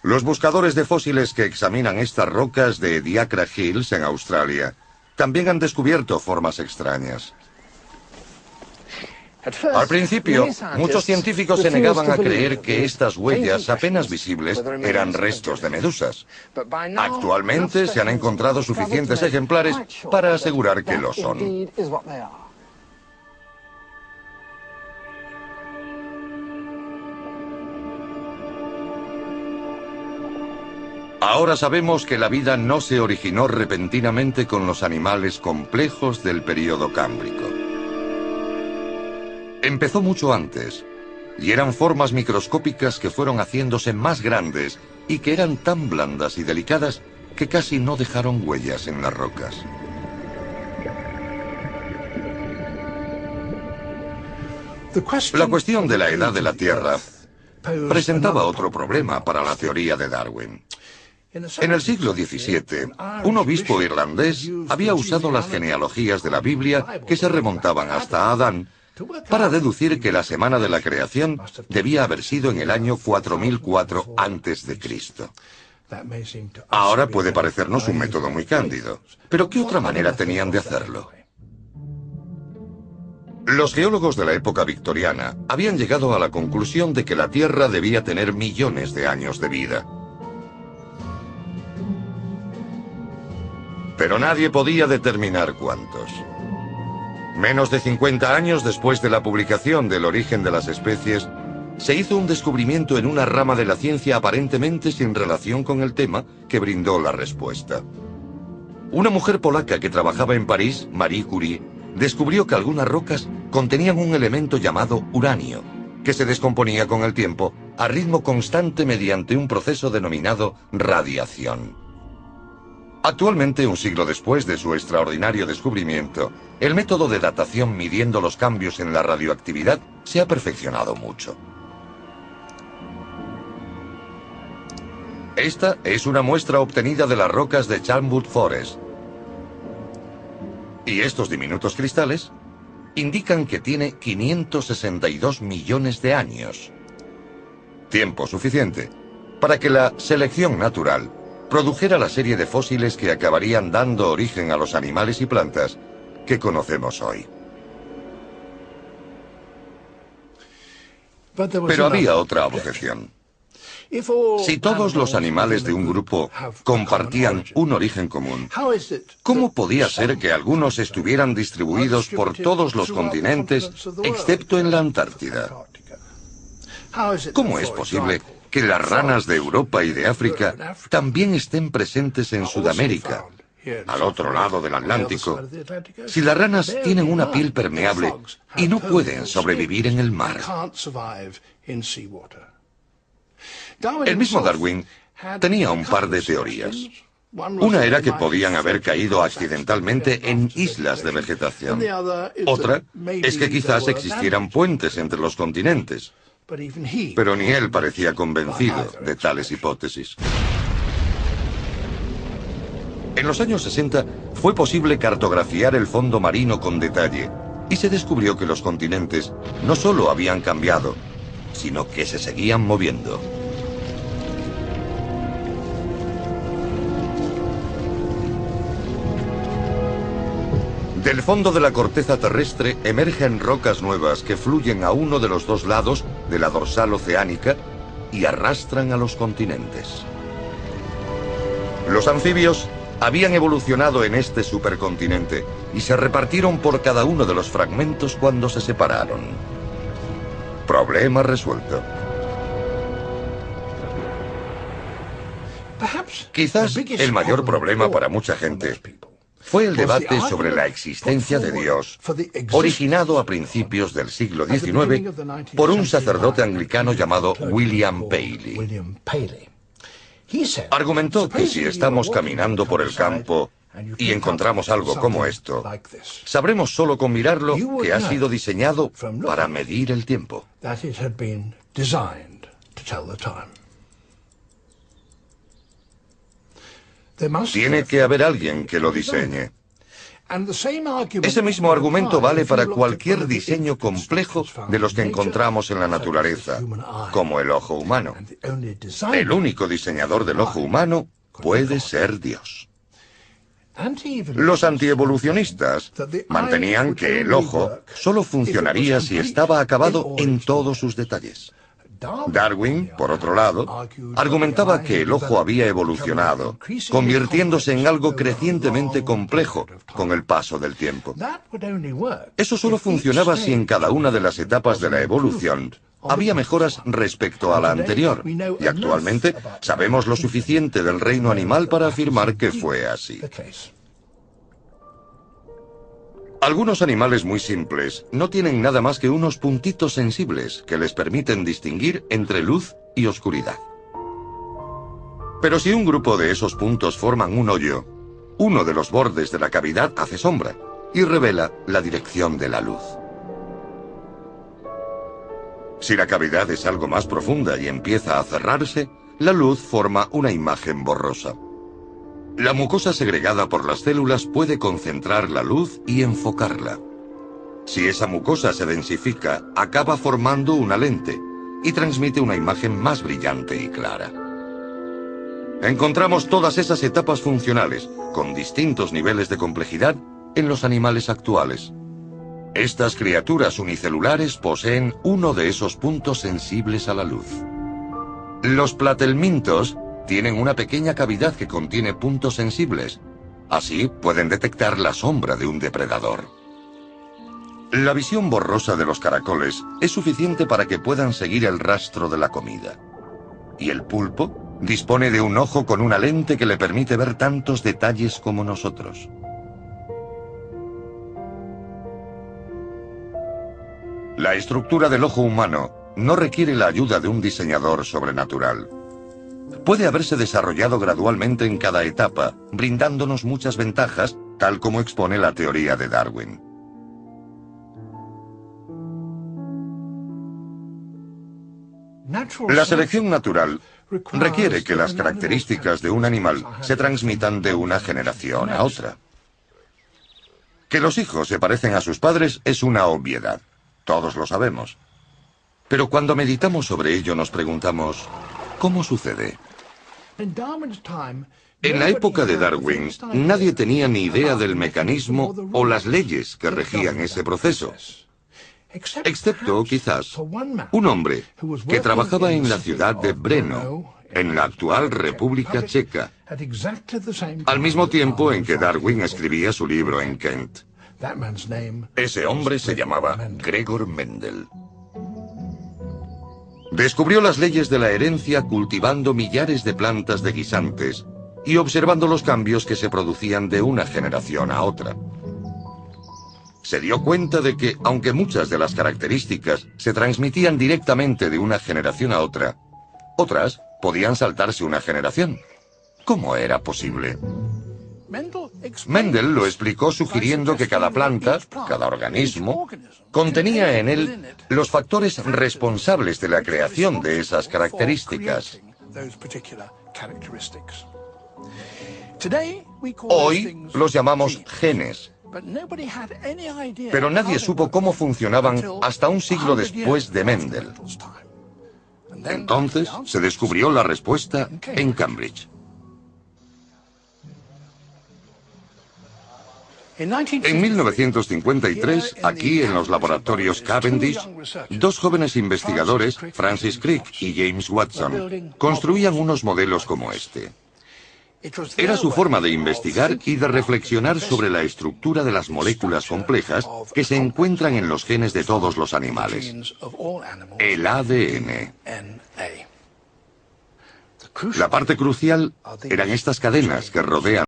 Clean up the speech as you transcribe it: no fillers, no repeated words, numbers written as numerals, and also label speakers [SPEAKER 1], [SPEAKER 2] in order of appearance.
[SPEAKER 1] Los buscadores de fósiles que examinan estas rocas de Diakra Hills en Australia también han descubierto formas extrañas. Al principio, muchos científicos se negaban a creer que estas huellas apenas visibles eran restos de medusas. Actualmente se han encontrado suficientes ejemplares para asegurar que lo son. Ahora sabemos que la vida no se originó repentinamente con los animales complejos del período cámbrico. Empezó mucho antes, y eran formas microscópicas que fueron haciéndose más grandes y que eran tan blandas y delicadas que casi no dejaron huellas en las rocas. La cuestión de la edad de la Tierra presentaba otro problema para la teoría de Darwin. En el siglo XVII, un obispo irlandés había usado las genealogías de la Biblia que se remontaban hasta Adán para deducir que la semana de la creación debía haber sido en el año 4004 a.C. Ahora puede parecernos un método muy cándido, pero ¿qué otra manera tenían de hacerlo? Los geólogos de la época victoriana habían llegado a la conclusión de que la Tierra debía tener millones de años de vida. Pero nadie podía determinar cuántos. Menos de 50 años después de la publicación del origen de las especies, se hizo un descubrimiento en una rama de la ciencia aparentemente sin relación con el tema que brindó la respuesta. Una mujer polaca que trabajaba en París, Marie Curie, descubrió que algunas rocas contenían un elemento llamado uranio, que se descomponía con el tiempo a ritmo constante mediante un proceso denominado radiación. Actualmente, un siglo después de su extraordinario descubrimiento, el método de datación midiendo los cambios en la radioactividad se ha perfeccionado mucho. Esta es una muestra obtenida de las rocas de Charnwood Forest. Y estos diminutos cristales indican que tiene 562 millones de años. Tiempo suficiente para que la selección natural produjera la serie de fósiles que acabarían dando origen a los animales y plantas que conocemos hoy. Pero había otra objeción. Si todos los animales de un grupo compartían un origen común, ¿cómo podía ser que algunos estuvieran distribuidos por todos los continentes, excepto en la Antártida? ¿Cómo es posible que las ranas de Europa y de África también estén presentes en Sudamérica, al otro lado del Atlántico, si las ranas tienen una piel permeable y no pueden sobrevivir en el mar? El mismo Darwin tenía un par de teorías. Una era que podían haber caído accidentalmente en islas de vegetación. Otra es que quizás existieran puentes entre los continentes. Pero ni él parecía convencido de tales hipótesis. En los años 60 fue posible cartografiar el fondo marino con detalle y se descubrió que los continentes no solo habían cambiado, sino que se seguían moviendo. Del fondo de la corteza terrestre emergen rocas nuevas que fluyen a uno de los dos lados de la dorsal oceánica y arrastran a los continentes. Los anfibios habían evolucionado en este supercontinente y se repartieron por cada uno de los fragmentos cuando se separaron. Problema resuelto. Quizás el mayor problema para mucha gente fue el debate sobre la existencia de Dios, originado a principios del siglo XIX por un sacerdote anglicano llamado William Paley. Argumentó que si estamos caminando por el campo y encontramos algo como esto, sabremos solo con mirarlo que ha sido diseñado para medir el tiempo. Tiene que haber alguien que lo diseñe. Ese mismo argumento vale para cualquier diseño complejo de los que encontramos en la naturaleza, como el ojo humano. El único diseñador del ojo humano puede ser Dios. Los antievolucionistas mantenían que el ojo solo funcionaría si estaba acabado en todos sus detalles. Darwin, por otro lado, argumentaba que el ojo había evolucionado, convirtiéndose en algo crecientemente complejo con el paso del tiempo. Eso solo funcionaba si en cada una de las etapas de la evolución había mejoras respecto a la anterior, y actualmente sabemos lo suficiente del reino animal para afirmar que fue así. Algunos animales muy simples no tienen nada más que unos puntitos sensibles que les permiten distinguir entre luz y oscuridad. Pero si un grupo de esos puntos forman un hoyo, uno de los bordes de la cavidad hace sombra y revela la dirección de la luz. Si la cavidad es algo más profunda y empieza a cerrarse, la luz forma una imagen borrosa. La mucosa segregada por las células puede concentrar la luz y enfocarla. Si esa mucosa se densifica, acaba formando una lente y transmite una imagen más brillante y clara. Encontramos todas esas etapas funcionales, con distintos niveles de complejidad, en los animales actuales. Estas criaturas unicelulares poseen uno de esos puntos sensibles a la luz. Los platelmintos tienen una pequeña cavidad que contiene puntos sensibles. Así pueden detectar la sombra de un depredador. La visión borrosa de los caracoles es suficiente para que puedan seguir el rastro de la comida. Y el pulpo dispone de un ojo con una lente que le permite ver tantos detalles como nosotros. La estructura del ojo humano no requiere la ayuda de un diseñador sobrenatural. Puede haberse desarrollado gradualmente en cada etapa, brindándonos muchas ventajas, tal como expone la teoría de Darwin. La selección natural requiere que las características de un animal se transmitan de una generación a otra. Que los hijos se parecen a sus padres es una obviedad. Todos lo sabemos. Pero cuando meditamos sobre ello nos preguntamos, ¿cómo sucede? En la época de Darwin, nadie tenía ni idea del mecanismo o las leyes que regían ese proceso. Excepto, quizás, un hombre que trabajaba en la ciudad de Brno, en la actual República Checa, al mismo tiempo en que Darwin escribía su libro en Kent. Ese hombre se llamaba Gregor Mendel. Descubrió las leyes de la herencia cultivando millares de plantas de guisantes y observando los cambios que se producían de una generación a otra. Se dio cuenta de que, aunque muchas de las características se transmitían directamente de una generación a otra, otras podían saltarse una generación. ¿Cómo era posible? Mendel lo explicó sugiriendo que cada planta, cada organismo, contenía en él los factores responsables de la creación de esas características. Hoy los llamamos genes, pero nadie supo cómo funcionaban hasta un siglo después de Mendel. Entonces se descubrió la respuesta en Cambridge. En 1953, aquí en los laboratorios Cavendish, dos jóvenes investigadores, Francis Crick y James Watson, construían unos modelos como este. Era su forma de investigar y de reflexionar sobre la estructura de las moléculas complejas que se encuentran en los genes de todos los animales. El ADN. La parte crucial eran estas cadenas que rodean